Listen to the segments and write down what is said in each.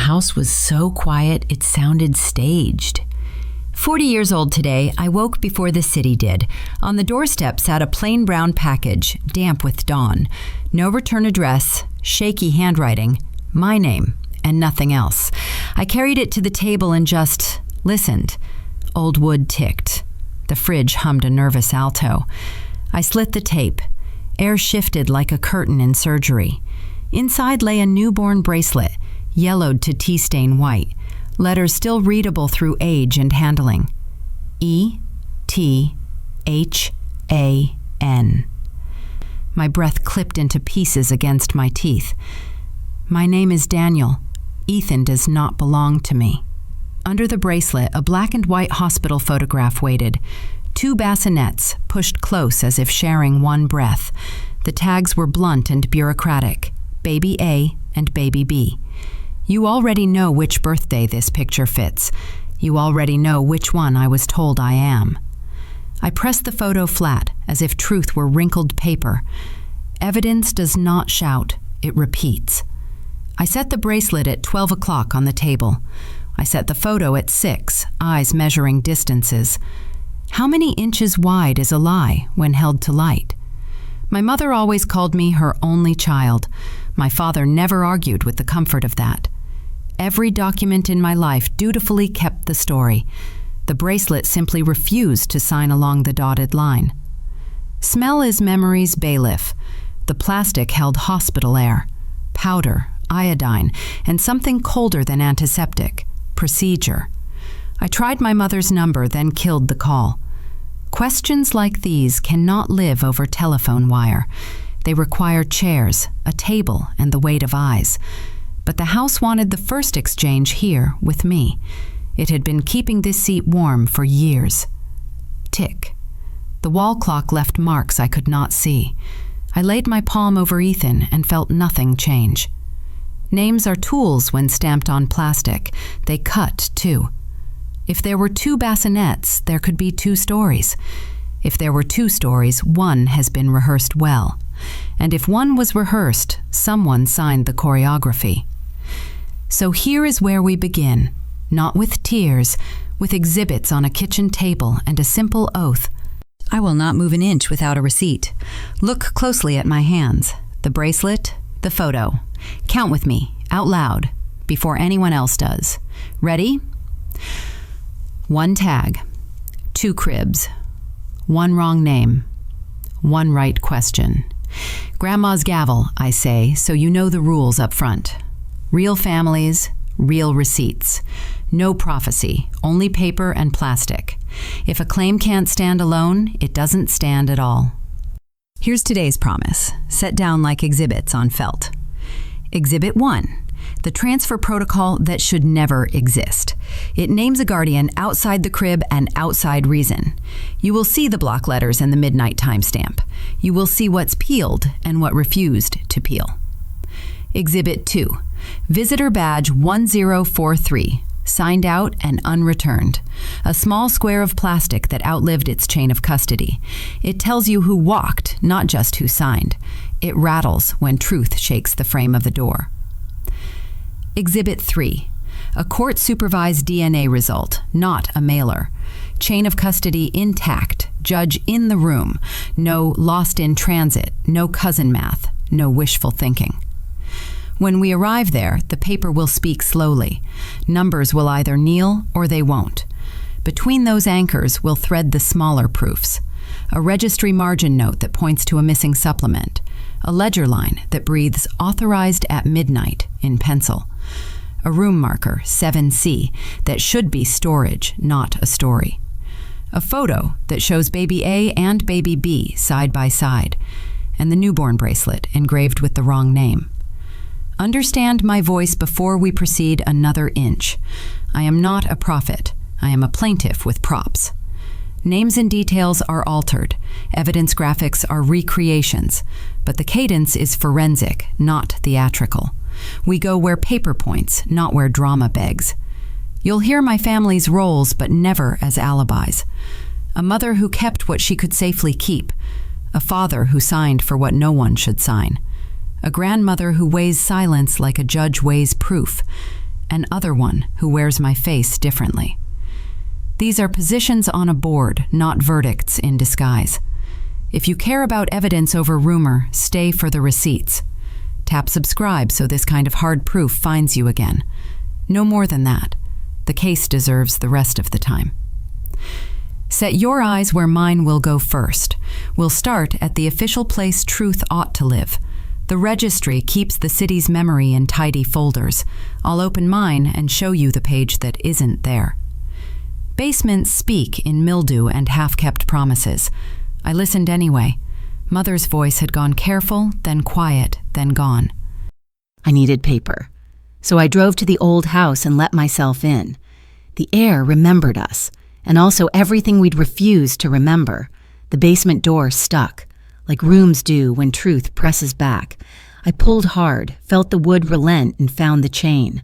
house was so quiet it sounded staged. 40 years old today, I woke before the city did. On the doorstep sat a plain brown package, damp with dawn. No return address, shaky handwriting, my name, and nothing else. I carried it to the table and just listened. Old wood ticked. The fridge hummed a nervous alto. I slit the tape. Air shifted like a curtain in surgery. Inside lay a newborn bracelet, yellowed to tea-stain white, letters still readable through age and handling. E-T-H-A-N. My breath clipped into pieces against my teeth. My name is Daniel. Ethan does not belong to me. Under the bracelet, a black and white hospital photograph waited. 2 bassinets, pushed close as if sharing one breath. The tags were blunt and bureaucratic. Baby A and Baby B. You already know which birthday this picture fits. You already know which one I was told I am. I pressed the photo flat, as if truth were wrinkled paper. Evidence does not shout, it repeats. I set the bracelet at 12 o'clock on the table. I set the photo at 6, eyes measuring distances. How many inches wide is a lie when held to light? My mother always called me her only child. My father never argued with the comfort of that. Every document in my life dutifully kept the story. The bracelet simply refused to sign along the dotted line. Smell is memory's bailiff. The plastic held hospital air, powder, iodine, and something colder than antiseptic, procedure. I tried my mother's number, then killed the call. Questions like these cannot live over telephone wire. They require chairs, a table, and the weight of eyes. But the house wanted the first exchange here with me. It had been keeping this seat warm for years. Tick. The wall clock left marks I could not see. I laid my palm over Ethan and felt nothing change. Names are tools when stamped on plastic. They cut, too. If there were 2 bassinets, there could be 2 stories. If there were 2 stories, one has been rehearsed well. And if one was rehearsed, someone signed the choreography. So here is where we begin, not with tears, with exhibits on a kitchen table and a simple oath. I will not move an inch without a receipt. Look closely at my hands, the bracelet, the photo. Count with me, out loud, before anyone else does. Ready? 1 tag, 2 cribs, 1 wrong name, 1 right question. Grandma's gavel, I say, so you know the rules up front. Real families, real receipts. No prophecy, only paper and plastic. If a claim can't stand alone, it doesn't stand at all. Here's today's promise, set down like exhibits on felt. Exhibit 1. The transfer protocol that should never exist. It names a guardian outside the crib and outside reason. You will see the block letters and the midnight timestamp. You will see what's peeled and what refused to peel. Exhibit 2. Visitor badge 1043, signed out and unreturned. A small square of plastic that outlived its chain of custody. It tells you who walked, not just who signed. It rattles when truth shakes the frame of the door. Exhibit 3. A court-supervised DNA result, not a mailer. Chain of custody intact, judge in the room. No lost in transit, no cousin math, no wishful thinking. When we arrive there, the paper will speak slowly. Numbers will either kneel or they won't. Between those anchors, we'll thread the smaller proofs. A registry margin note that points to a missing supplement. A ledger line that breathes authorized at midnight in pencil. A room marker, 7C, that should be storage, not a story. A photo that shows baby A and baby B side by side, and the newborn bracelet engraved with the wrong name. Understand my voice before we proceed another inch. I am not a prophet. I am a plaintiff with props. Names and details are altered. Evidence graphics are recreations, but the cadence is forensic, not theatrical. We go where paper points, not where drama begs. You'll hear my family's roles, but never as alibis. A mother who kept what she could safely keep. A father who signed for what no one should sign. A grandmother who weighs silence like a judge weighs proof. an other one who wears my face differently. These are positions on a board, not verdicts in disguise. If you care about evidence over rumor, stay for the receipts. Tap subscribe so this kind of hard proof finds you again. No more than that. The case deserves the rest of the time. Set your eyes where mine will go first. We'll start at the official place truth ought to live. The registry keeps the city's memory in tidy folders. I'll open mine and show you the page that isn't there. Basements speak in mildew and half-kept promises. I listened anyway. Mother's voice had gone careful, then quiet, then gone. I needed paper. So I drove to the old house and let myself in. The air remembered us, and also everything we'd refused to remember. The basement door stuck, like rooms do when truth presses back. I pulled hard, felt the wood relent, and found the chain.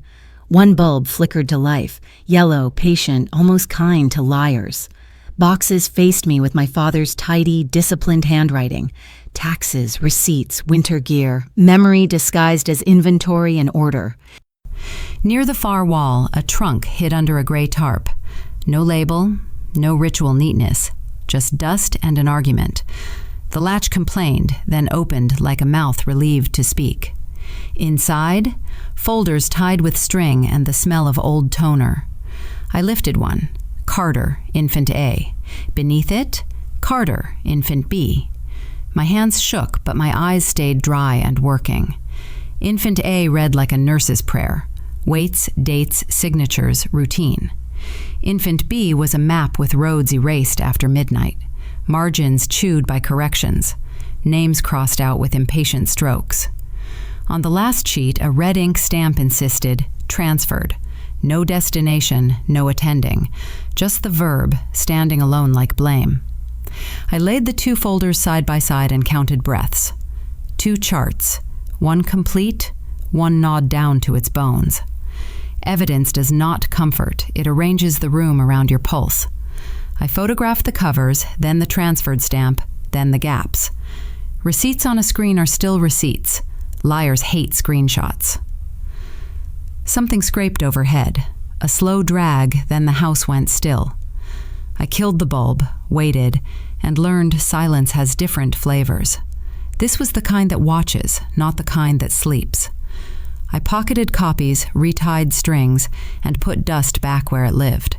One bulb flickered to life, yellow, patient, almost kind to liars. Boxes faced me with my father's tidy, disciplined handwriting. Taxes, receipts, winter gear, memory disguised as inventory and order. Near the far wall, a trunk hid under a gray tarp. No label, no ritual neatness, just dust and an argument. The latch complained, then opened like a mouth relieved to speak. Inside, folders tied with string and the smell of old toner. I lifted one. Carter, Infant A. Beneath it, Carter, Infant B. My hands shook, but my eyes stayed dry and working. Infant A read like a nurse's prayer. Weights, dates, signatures, routine. Infant B was a map with roads erased after midnight. Margins chewed by corrections. Names crossed out with impatient strokes. On the last sheet, a red ink stamp insisted, transferred. No destination, no attending. Just the verb, standing alone like blame. I laid the two folders side by side and counted breaths. 2 charts, one complete, one gnawed down to its bones. Evidence does not comfort, it arranges the room around your pulse. I photographed the covers, then the transferred stamp, then the gaps. Receipts on a screen are still receipts. Liars hate screenshots. Something scraped overhead. A slow drag, then the house went still. I killed the bulb, waited, and learned silence has different flavors. This was the kind that watches, not the kind that sleeps. I pocketed copies, retied strings, and put dust back where it lived.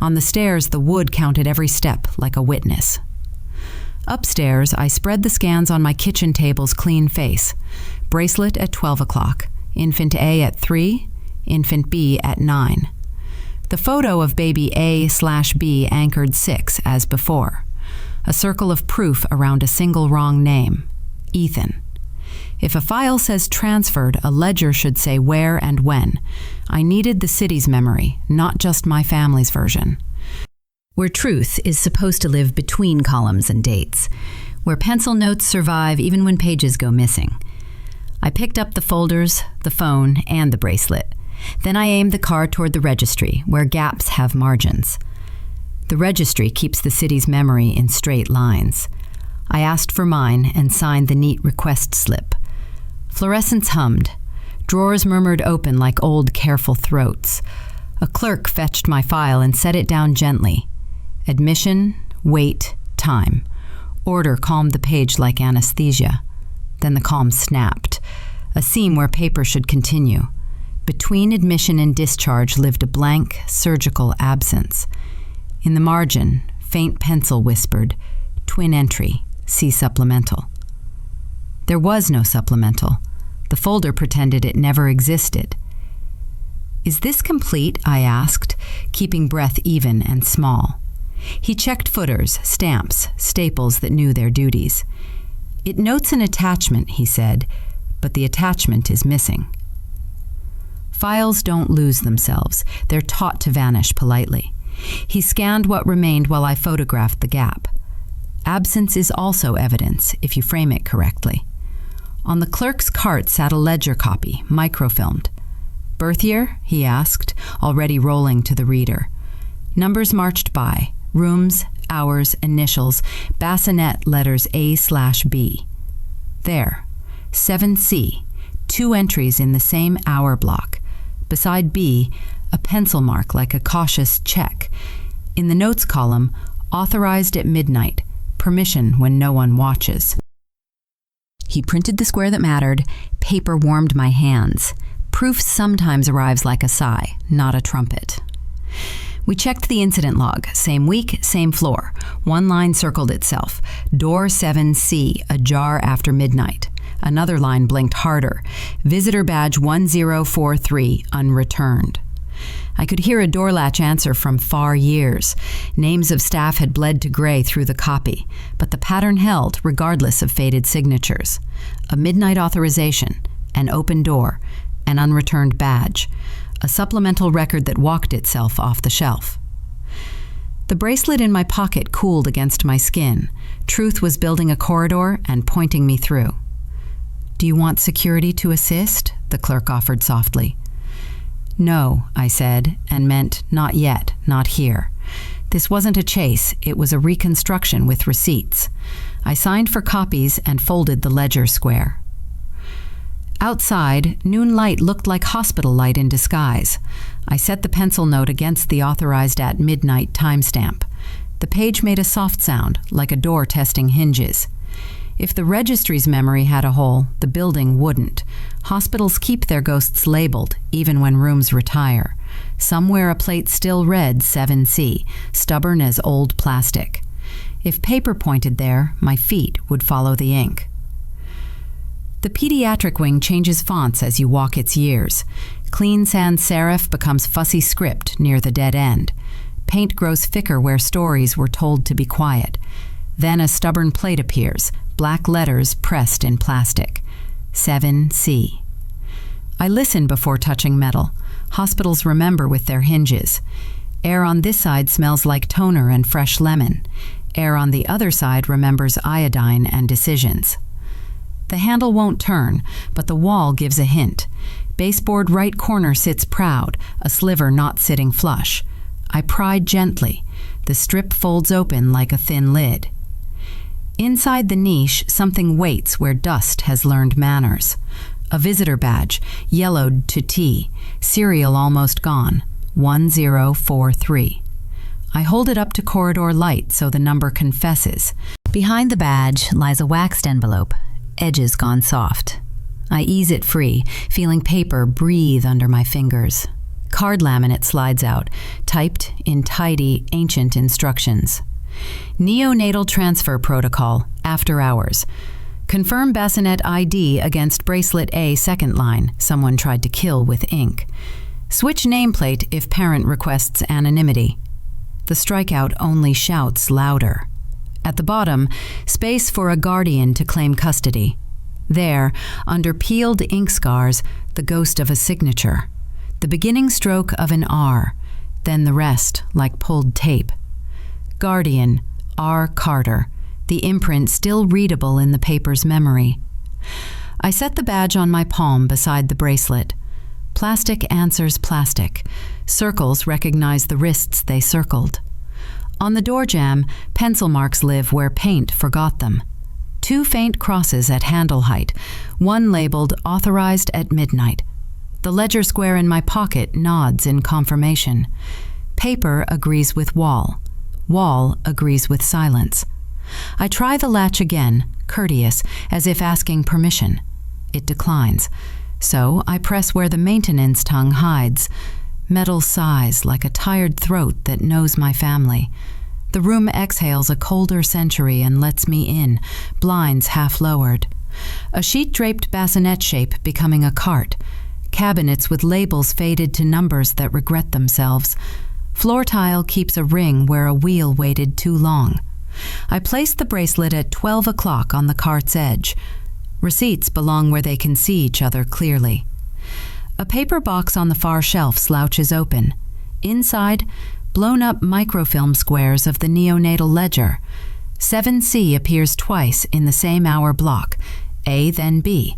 On the stairs, the wood counted every step like a witness. Upstairs, I spread the scans on my kitchen table's clean face. Bracelet at 12 o'clock, Infant A at 3, Infant B at 9. The photo of baby A/B anchored 6 as before. A circle of proof around a single wrong name, Ethan. If a file says transferred, a ledger should say where and when. I needed the city's memory, not just my family's version. Where truth is supposed to live between columns and dates. Where pencil notes survive even when pages go missing. I picked up the folders, the phone, and the bracelet. Then I aimed the car toward the registry, where gaps have margins. The registry keeps the city's memory in straight lines. I asked for mine and signed the neat request slip. Fluorescents hummed. Drawers murmured open like old, careful throats. A clerk fetched my file and set it down gently. Admission, wait, time. Order calmed the page like anesthesia. Then the calm snapped. A seam where paper should continue. Between admission and discharge lived a blank, surgical absence. In the margin, faint pencil whispered, twin entry, see supplemental. There was no supplemental. The folder pretended it never existed. Is this complete? I asked, keeping breath even and small. He checked footers, stamps, staples that knew their duties. It notes an attachment, he said, but the attachment is missing. Files don't lose themselves. They're taught to vanish politely. He scanned what remained while I photographed the gap. Absence is also evidence, if you frame it correctly. On the clerk's cart sat a ledger copy, microfilmed. Birth year? He asked, already rolling to the reader. Numbers marched by, rooms, hours, initials, bassinet letters A/B. There, 7C, 2 entries in the same hour block. Beside B, a pencil mark like a cautious check. In the notes column, authorized at midnight, permission when no one watches. He printed the square that mattered. Paper warmed my hands. Proof sometimes arrives like a sigh, not a trumpet. We checked the incident log. Same week, same floor. One line circled itself. Door 7C, ajar after midnight. Another line blinked harder. Visitor badge 1043, unreturned. I could hear a door latch answer from far years. Names of staff had bled to gray through the copy, but the pattern held regardless of faded signatures. A midnight authorization, an open door, an unreturned badge, a supplemental record that walked itself off the shelf. The bracelet in my pocket cooled against my skin. Truth was building a corridor and pointing me through. "Do you want security to assist?" the clerk offered softly. "No," I said, and meant not yet, not here. This wasn't a chase, it was a reconstruction with receipts. I signed for copies and folded the ledger square. Outside, noon light looked like hospital light in disguise. I set the pencil note against the authorized at midnight timestamp. The page made a soft sound, like a door testing hinges. If the registry's memory had a hole, the building wouldn't. Hospitals keep their ghosts labeled, even when rooms retire. Somewhere a plate still read 7C, stubborn as old plastic. If paper pointed there, my feet would follow the ink. The pediatric wing changes fonts as you walk its years. Clean sans serif becomes fussy script near the dead end. Paint grows thicker where stories were told to be quiet. Then a stubborn plate appears, black letters pressed in plastic. 7C. I listen before touching metal. Hospitals remember with their hinges. Air on this side smells like toner and fresh lemon. Air on the other side remembers iodine and decisions. The handle won't turn, but the wall gives a hint. Baseboard right corner sits proud, a sliver not sitting flush. I pry gently. The strip folds open like a thin lid. Inside the niche, something waits where dust has learned manners. A visitor badge, yellowed to T, serial almost gone, 1043. I hold it up to corridor light so the number confesses. Behind the badge lies a waxed envelope, edges gone soft. I ease it free, feeling paper breathe under my fingers. Card laminate slides out, typed in tidy, ancient instructions. Neonatal transfer protocol, after hours. Confirm bassinet ID against bracelet A second line, someone tried to kill with ink. Switch nameplate if parent requests anonymity. The strikeout only shouts louder. At the bottom, space for a guardian to claim custody. There, under peeled ink scars, the ghost of a signature. The beginning stroke of an R, then the rest like pulled tape. Guardian, R. Carter, the imprint still readable in the paper's memory. I set the badge on my palm beside the bracelet. Plastic answers plastic. Circles recognize the wrists they circled. On the door jamb, pencil marks live where paint forgot them. 2 faint crosses at handle height, one labeled authorized at midnight. The ledger square in my pocket nods in confirmation. Paper agrees with wall. Wall agrees with silence. I try the latch again, courteous, as if asking permission. It declines. So I press where the maintenance tongue hides. Metal sighs like a tired throat that knows my family. The room exhales a colder century and lets me in, blinds half lowered. A sheet-draped bassinet shape becoming a cart. Cabinets with labels faded to numbers that regret themselves. Floor tile keeps a ring where a wheel waited too long. I place the bracelet at 12 o'clock on the cart's edge. Receipts belong where they can see each other clearly. A paper box on the far shelf slouches open. Inside, blown-up microfilm squares of the neonatal ledger. 7C appears twice in the same hour block, A then B.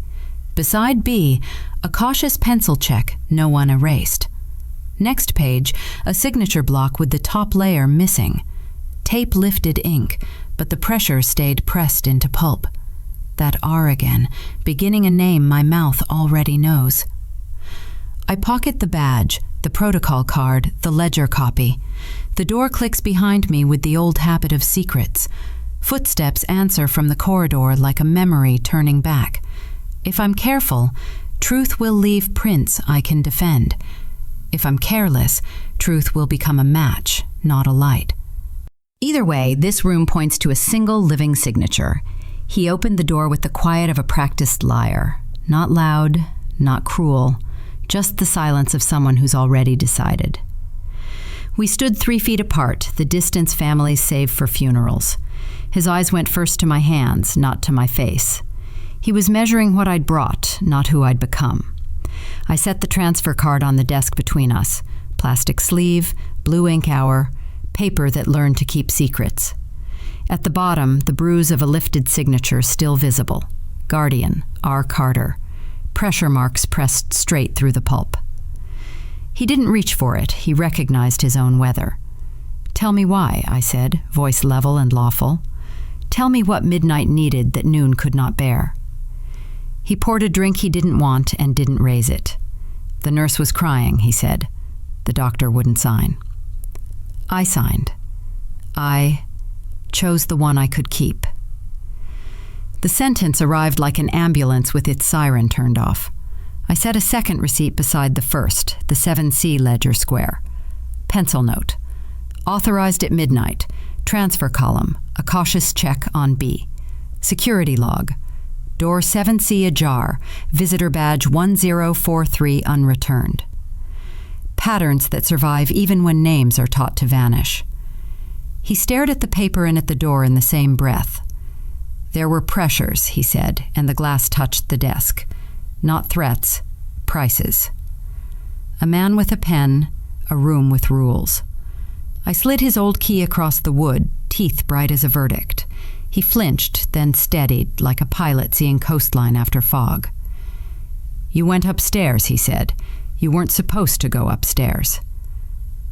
Beside B, a cautious pencil check no one erased. Next page, a signature block with the top layer missing. Tape lifted ink, but the pressure stayed pressed into pulp. That R again, beginning a name my mouth already knows. I pocket the badge, the protocol card, the ledger copy. The door clicks behind me with the old habit of secrets. Footsteps answer from the corridor like a memory turning back. If I'm careful, truth will leave prints I can defend. If I'm careless, truth will become a match, not a light. Either way, this room points to a single living signature. He opened the door with the quiet of a practiced liar. Not loud, not cruel, just the silence of someone who's already decided. We stood 3 feet apart, the distance families save for funerals. His eyes went first to my hands, not to my face. He was measuring what I'd brought, not who I'd become. I set the transfer card on the desk between us. Plastic sleeve, blue ink hour, paper that learned to keep secrets. At the bottom, the bruise of a lifted signature still visible. Guardian, R. Carter. Pressure marks pressed straight through the pulp. He didn't reach for it. He recognized his own weather. "Tell me why," I said, voice level and lawful. "Tell me what midnight needed that noon could not bear." He poured a drink he didn't want and didn't raise it. "The nurse was crying," he said. The doctor wouldn't sign. I signed. I chose the one I could keep. The sentence arrived like an ambulance with its siren turned off. I set a second receipt beside the first, the 7C ledger square. Pencil note. Authorized at midnight. Transfer column. A cautious check on B. Security log. Door 7C ajar. Visitor badge 1043 unreturned. Patterns that survive even when names are taught to vanish. He stared at the paper and at the door in the same breath. "There were pressures," he said, and the glass touched the desk. "Not threats, prices." A man with a pen, a room with rules. I slid his old key across the wood, teeth bright as a verdict. He flinched, then steadied, like a pilot seeing coastline after fog. "You went upstairs," he said. "You weren't supposed to go upstairs."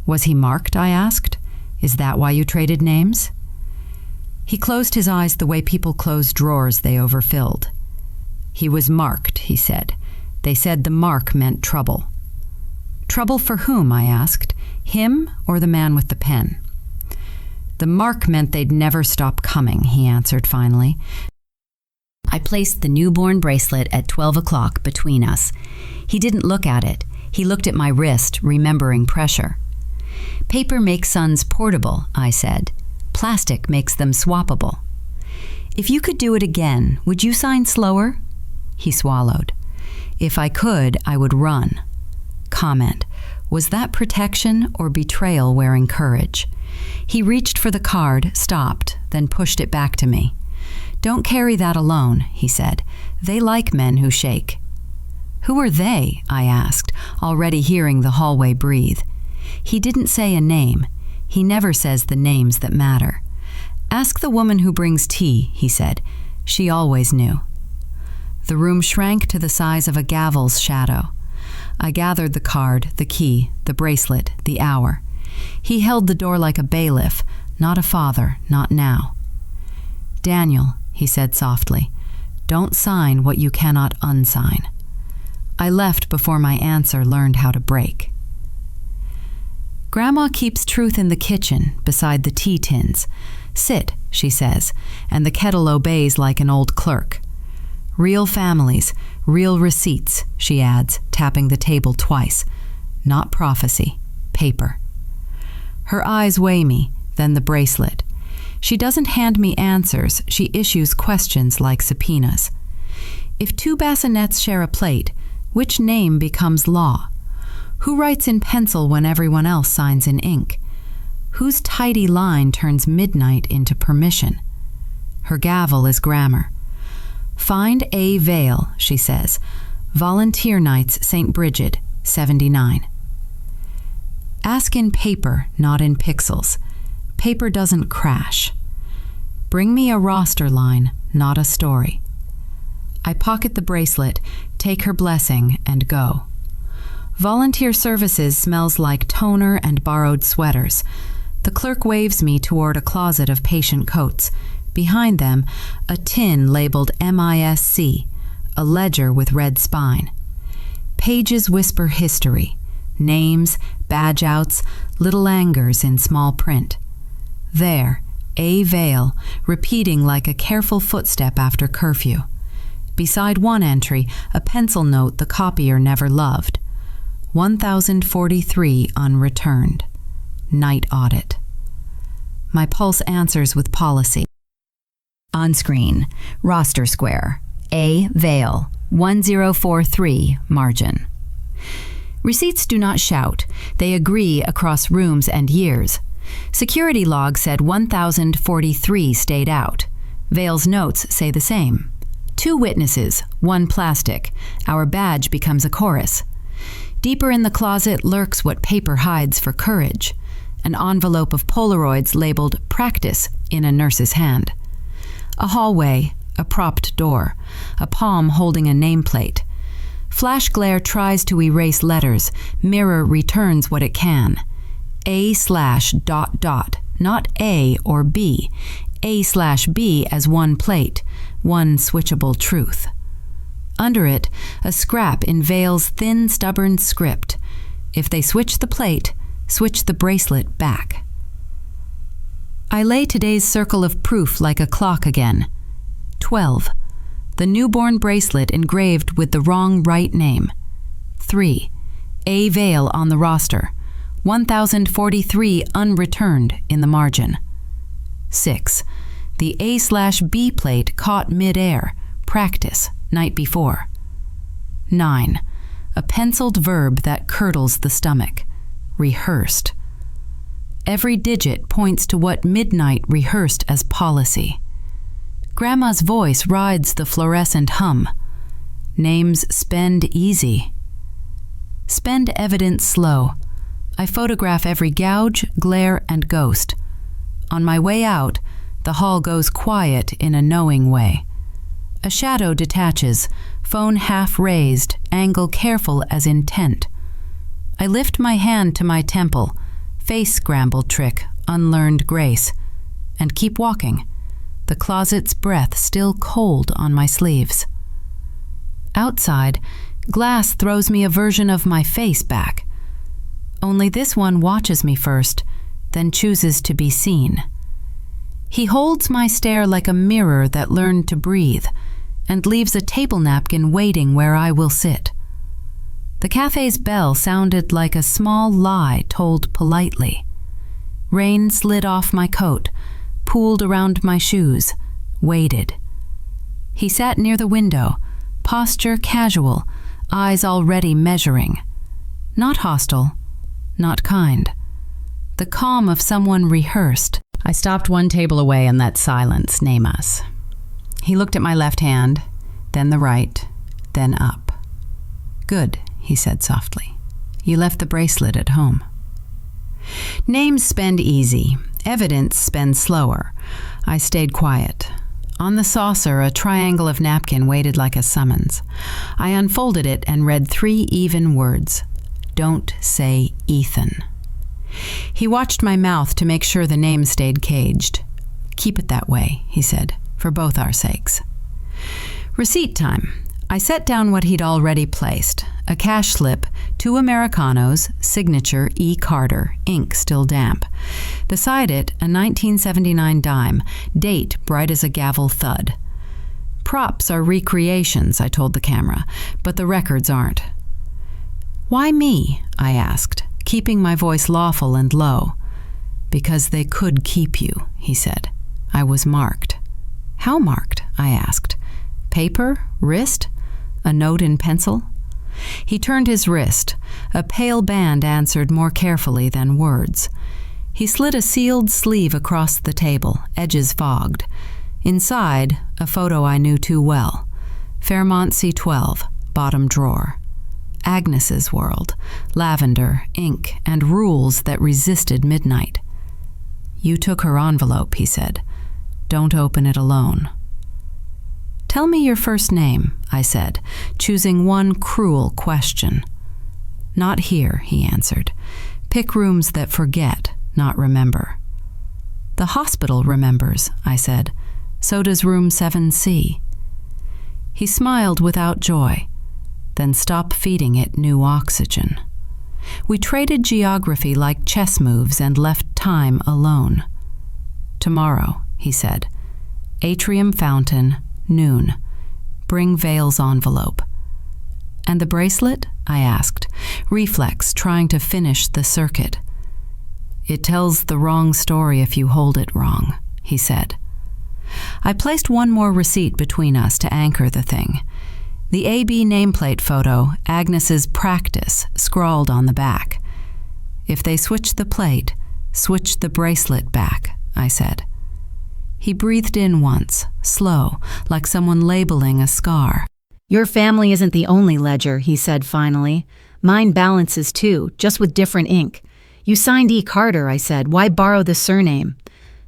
"Was he marked?" I asked. "Is that why you traded names?" He closed his eyes the way people close drawers they overfilled. "He was marked," he said. "They said the mark meant trouble." "Trouble for whom?" I asked. "Him or the man with the pen?" "The mark meant they'd never stop coming," he answered finally. I placed the newborn bracelet at 12 o'clock between us. He didn't look at it. He looked at my wrist, remembering pressure. "Paper makes suns portable," I said. "Plastic makes them swappable. If you could do it again, would you sign slower?" He swallowed. "If I could, I would run." Comment. Was that protection or betrayal wearing courage? He reached for the card, stopped, then pushed it back to me. "Don't carry that alone," he said. "They like men who shake." "Who are they?" I asked, already hearing the hallway breathe. He didn't say a name. He never says the names that matter. "Ask the woman who brings tea," he said. "She always knew." The room shrank to the size of a Gavel's shadow. I gathered the card, the key, the bracelet, the hour. He held the door like a bailiff, not a father, not now. "Daniel," he said softly, "don't sign what you cannot unsign." I left before my answer learned how to break. Grandma keeps truth in the kitchen, beside the tea tins. "Sit," she says, and the kettle obeys like an old clerk. "Real families, real receipts," she adds, tapping the table twice. "Not prophecy, paper." Her eyes weigh me, then the bracelet. She doesn't hand me answers, she issues questions like subpoenas. If 2 bassinets share a plate, which name becomes law? Who writes in pencil when everyone else signs in ink? Whose tidy line turns midnight into permission? Her gavel is grammar. "Find A. Vale," she says. "Volunteer Nights, St. Bridget, 79. Ask in paper, not in pixels. Paper doesn't crash. Bring me a roster line, not a story. I pocket the bracelet, take her blessing, and go. Volunteer services smells like toner and borrowed sweaters. The clerk waves me toward a closet of patient coats. Behind them, a tin labeled MISC, a ledger with red spine. Pages whisper history, names, badge outs, little angers in small print. There, A. Vale, repeating like a careful footstep after curfew. Beside one entry, a pencil note the copier never loved. 1043 unreturned. Night audit. My pulse answers with policy. On screen, roster square, A. Vale, 1043, margin. Receipts do not shout. They agree across rooms and years. Security log said 1043 stayed out. Vale's notes say the same. 2 witnesses, 1 plastic. Our badge becomes a chorus. Deeper in the closet lurks what paper hides for courage. An envelope of Polaroids labeled practice in a nurse's hand. A hallway, a propped door, a palm holding a nameplate. Flash glare tries to erase letters. Mirror returns what it can. A/.. not A or B. A/B as one plate, one switchable truth. Under it, a scrap in Vale's thin, stubborn script. If they switch the plate, switch the bracelet back. I lay today's circle of proof like a clock again. 12. The newborn bracelet engraved with the wrong right name. 3. A. Vale on the roster. 1043 unreturned in the margin. 6. The A/B plate caught mid-air, practice, night before. 9. A penciled verb that curdles the stomach, rehearsed. Every digit points to what midnight rehearsed as policy. Grandma's voice rides the fluorescent hum. Names spend easy. Spend evidence slow. I photograph every gouge, glare, and ghost. On my way out, the hall goes quiet in a knowing way. A shadow detaches, phone half raised, angle careful as intent. I lift my hand to my temple, face scramble trick, unlearned grace, and keep walking, the closet's breath still cold on my sleeves. Outside, glass throws me a version of my face back. Only this one watches me first, then chooses to be seen. He holds my stare like a mirror that learned to breathe, and leaves a table napkin waiting where I will sit. The cafe's bell sounded like a small lie told politely. Rain slid off my coat, pooled around my shoes, waited. He sat near the window, posture casual, eyes already measuring. Not hostile, not kind. The calm of someone rehearsed. I stopped one table away and let silence name us. He looked at my left hand, then the right, then up. Good, he said softly. You left the bracelet at home. Names spend easy. Evidence spends slower. I stayed quiet. On the saucer, a triangle of napkin waited like a summons. I unfolded it and read 3 even words. Don't say Ethan. He watched my mouth to make sure the name stayed caged. Keep it that way, he said, for both our sakes. Receipt time. I set down what he'd already placed. A cash slip, 2 Americanos, signature E. Carter, ink still damp. Beside it, a 1979 dime, date bright as a Gavel thud. Props are recreations, I told the camera, but the records aren't. Why me? I asked, keeping my voice lawful and low. Because they could keep you, he said. I was marked. How marked? I asked. Paper? Wrist? A note in pencil? He turned his wrist. A pale band answered more carefully than words. He slid a sealed sleeve across the table, edges fogged. Inside, a photo I knew too well. Fairmont C12, bottom drawer. Agnes's world, lavender, ink, and rules that resisted midnight. You took her envelope, he said. Don't open it alone. Tell me your first name, I said, choosing one cruel question. Not here, he answered. Pick rooms that forget, not remember. The hospital remembers, I said. So does room 7C. He smiled without joy. then stop feeding it new oxygen. We traded geography like chess moves and left time alone. Tomorrow, he said. Atrium fountain, noon. Bring Veil's envelope. And the bracelet? I asked, reflex trying to finish the circuit. It tells the wrong story if you hold it wrong, he said. I placed one more receipt between us to anchor the thing. The AB nameplate photo, Agnes's practice, scrawled on the back. If they switch the plate, switch the bracelet back, I said. He breathed in once, slow, like someone labeling a scar. Your family isn't the only ledger, he said finally. Mine balances too, just with different ink. You signed E. Carter, I said. Why borrow the surname?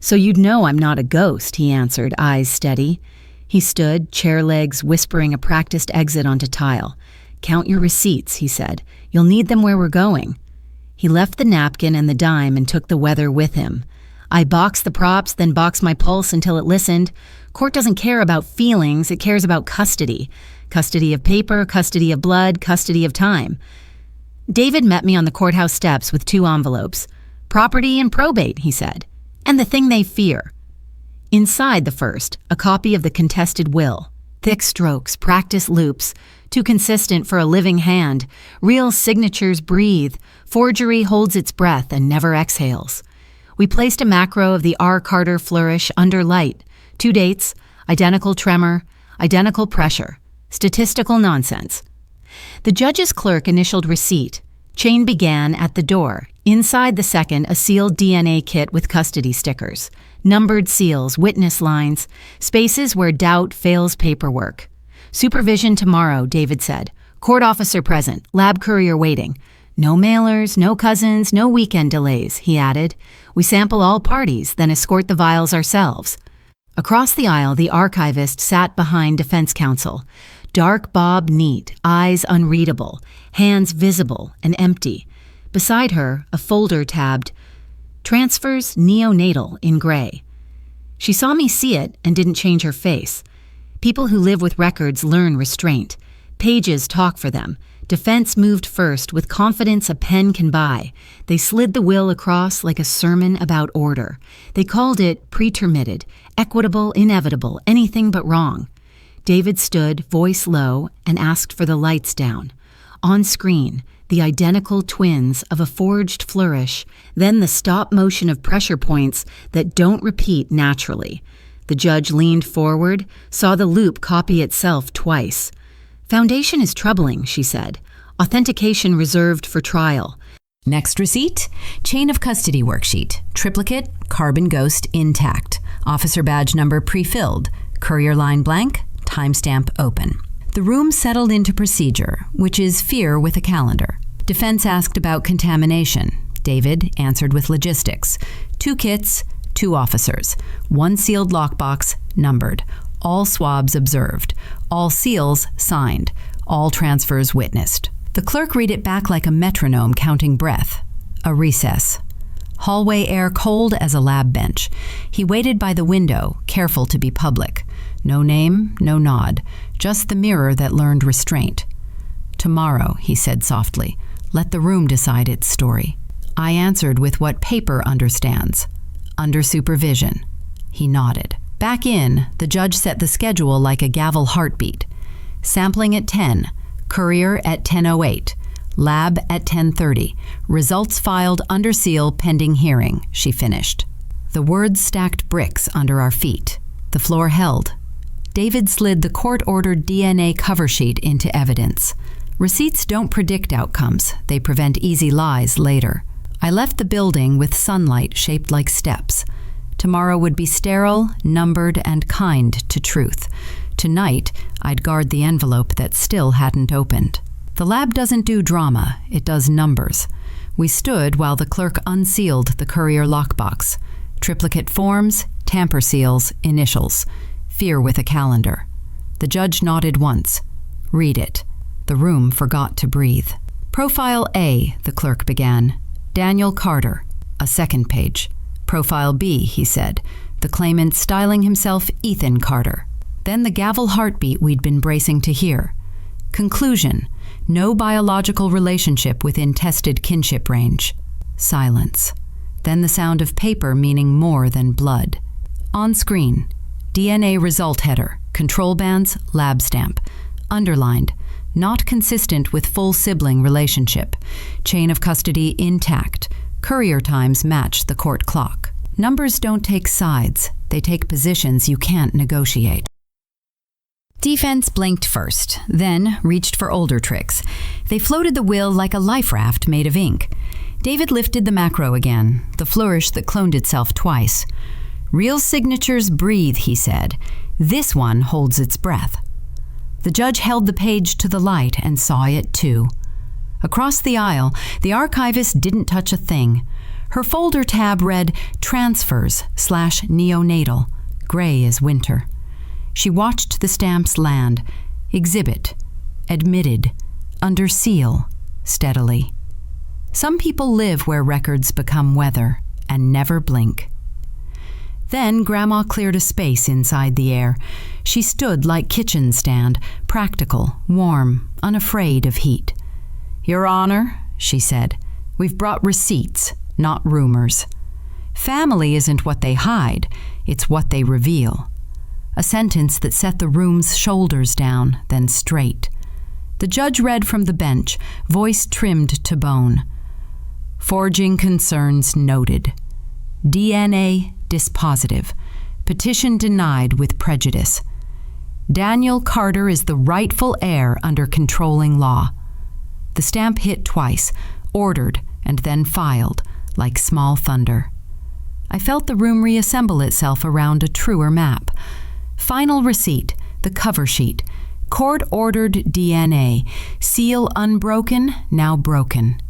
So you'd know I'm not a ghost, he answered, eyes steady. He stood, chair legs, whispering a practiced exit onto tile. Count your receipts, he said. You'll need them where we're going. He left the napkin and the dime and took the weather with him. I boxed the props, then boxed my pulse until it listened. Court doesn't care about feelings, it cares about custody. Custody of paper, custody of blood, custody of time. David met me on the courthouse steps with 2 envelopes. Property and probate, he said. And the thing they fear. Inside the first, a copy of the contested will. Thick strokes, practice loops, too consistent for a living hand. Real signatures breathe. Forgery holds its breath and never exhales. We placed a macro of the R. Carter flourish under light. 2 dates, identical tremor, identical pressure. Statistical nonsense. The judge's clerk initialed receipt. Chain began at the door. Inside the second, a sealed DNA kit with custody stickers. Numbered seals, witness lines, spaces where doubt fails paperwork. Supervision tomorrow, David said. Court officer present, lab courier waiting. No mailers, no cousins, no weekend delays, he added. We sample all parties, then escort the vials ourselves. Across the aisle, the archivist sat behind defense counsel. Dark bob neat, eyes unreadable, hands visible and empty. Beside her, a folder tabbed, Transfers Neonatal in gray. She saw me see it and didn't change her face. People who live with records learn restraint. Pages talk for them. Defense moved first with confidence a pen can buy. They slid the will across like a sermon about order. They called it pretermitted, equitable, inevitable, anything but wrong. David stood, voice low, and asked for the lights down. On screen, the identical twins of a forged flourish, then the stop motion of pressure points that don't repeat naturally. The judge leaned forward, saw the loop copy itself twice. Foundation is troubling, she said. Authentication reserved for trial. Next receipt, chain of custody worksheet, triplicate, carbon ghost intact, officer badge number pre-filled, courier line blank, timestamp open. The room settled into procedure, which is fear with a calendar. Defense asked about contamination. David answered with logistics. 2 kits, 2 officers, 1 sealed lockbox, numbered, all swabs observed, all seals signed, all transfers witnessed. The clerk read it back like a metronome counting breath. A recess. Hallway air cold as a lab bench. He waited by the window, careful to be public. No name, no nod, just the mirror that learned restraint. Tomorrow, he said softly, let the room decide its story. I answered with what paper understands. Under supervision. He nodded. Back in, the judge set the schedule like a Gavel heartbeat. Sampling at 10, courier at 10:08, lab at 10:30, results filed under seal pending hearing, she finished. The words stacked bricks under our feet. The floor held. David slid the court-ordered DNA cover sheet into evidence. Receipts don't predict outcomes. They prevent easy lies later. I left the building with sunlight shaped like steps. Tomorrow would be sterile, numbered, and kind to truth. Tonight, I'd guard the envelope that still hadn't opened. The lab doesn't do drama, it does numbers. We stood while the clerk unsealed the courier lockbox. Triplicate forms, tamper seals, initials. Fear with a calendar. The judge nodded once. Read it. The room forgot to breathe. Profile A, the clerk began. Daniel Carter. A second page. Profile B, he said. The claimant styling himself Ethan Carter. Then the Gavel heartbeat we'd been bracing to hear. Conclusion. No biological relationship within tested kinship range. Silence. Then the sound of paper meaning more than blood. On screen, DNA result header, control bands, lab stamp. Underlined, not consistent with full sibling relationship. Chain of custody intact. Courier times match the court clock. Numbers don't take sides. They take positions you can't negotiate. Defense blinked first, then reached for older tricks. They floated the will like a life raft made of ink. David lifted the macro again, the flourish that cloned itself twice. Real signatures breathe, he said. This one holds its breath. The judge held the page to the light and saw it too. Across the aisle, the archivist didn't touch a thing. Her folder tab read transfers/neonatal, gray as winter. She watched the stamps land, exhibit, admitted, under seal, steadily. Some people live where records become weather and never blink. Then Grandma cleared a space inside the air. She stood like kitchen stand, practical, warm, unafraid of heat. "Your Honor," she said, "we've brought receipts, not rumors. Family isn't what they hide, it's what they reveal." A sentence that set the room's shoulders down, then straight. The judge read from the bench, voice trimmed to bone. "Forging concerns noted. DNA dispositive. Petition denied with prejudice. Daniel Carter is the rightful heir under controlling law." The stamp hit twice, ordered, and then filed, like small thunder. I felt the room reassemble itself around a truer map. Final receipt, the cover sheet. Court-ordered DNA. Seal unbroken, now broken.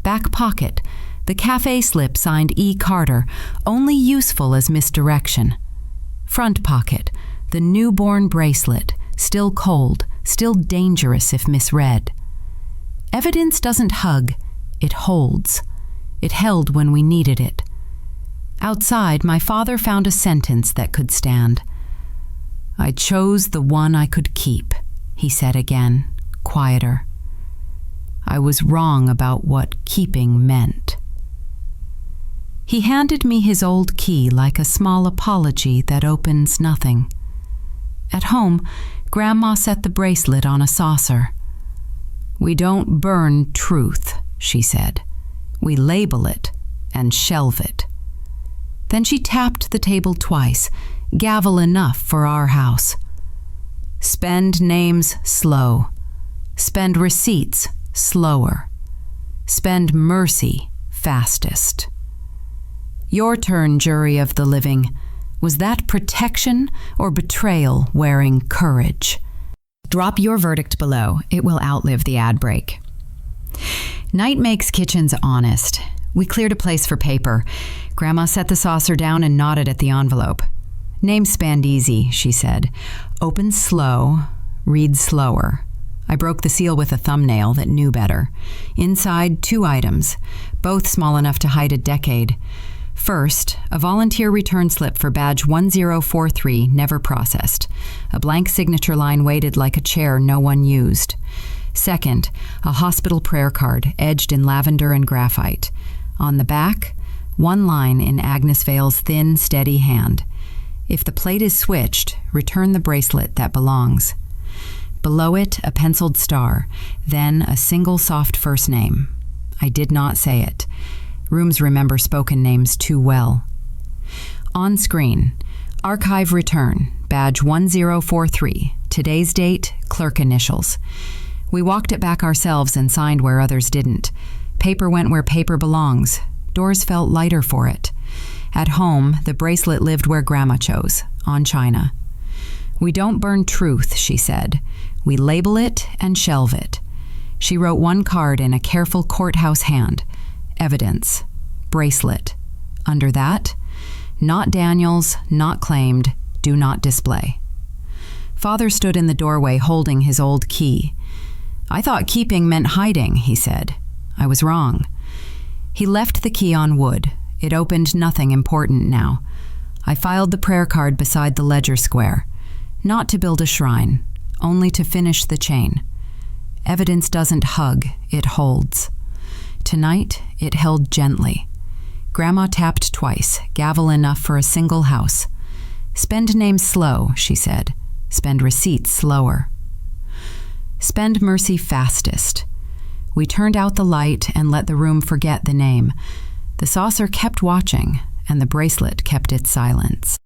Back pocket. The cafe slip signed E. Carter, only useful as misdirection. Front pocket. The newborn bracelet, still cold, still dangerous if misread. Evidence doesn't hug, it holds. It held when we needed it. Outside, my father found a sentence that could stand. "I chose the one I could keep," he said again, quieter. "I was wrong about what keeping meant." He handed me his old key like a small apology that opens nothing. At home, Grandma set the bracelet on a saucer. "We don't burn truth," she said. "We label it and shelve it." Then she tapped the table twice, gavel enough for our house. "Spend names slow. Spend receipts slower. Spend mercy fastest." Your turn, jury of the living. Was that protection or betrayal wearing courage? Drop your verdict below. It will outlive the ad break. Night makes kitchens honest. We cleared a place for paper. Grandma set the saucer down and nodded at the envelope. "Name spanned easy," she said. "Open slow, read slower." I broke the seal with a thumbnail that knew better. Inside, 2 items, both small enough to hide a decade. First, a volunteer return slip for badge 1043 never processed. A blank signature line weighted like a chair no one used. Second, a hospital prayer card edged in lavender and graphite. On the back, 1 line in Agnes Vale's thin, steady hand. "If the plate is switched, return the bracelet that belongs." Below it, a penciled star, then a single soft first name. I did not say it. Rooms remember spoken names too well. On screen, archive return, badge 1043, today's date, clerk initials. We walked it back ourselves and signed where others didn't. Paper went where paper belongs. Doors felt lighter for it. At home, the bracelet lived where Grandma chose, on china. "We don't burn truth," she said. "We label it and shelve it." She wrote 1 card in a careful courthouse hand. Evidence. Bracelet. Under that, not Daniel's, not claimed, do not display. Father stood in the doorway holding his old key. "I thought keeping meant hiding," he said. I was wrong. He left the key on wood. It opened nothing important now. I filed the prayer card beside the ledger square. Not to build a shrine, only to finish the chain. Evidence doesn't hug, it holds. Tonight, it held gently. Grandma tapped twice, gavel enough for a single house. Spend names slow, she said. Spend receipts slower. Spend mercy fastest. We turned out the light and let the room forget the name. The saucer kept watching, and the bracelet kept its silence.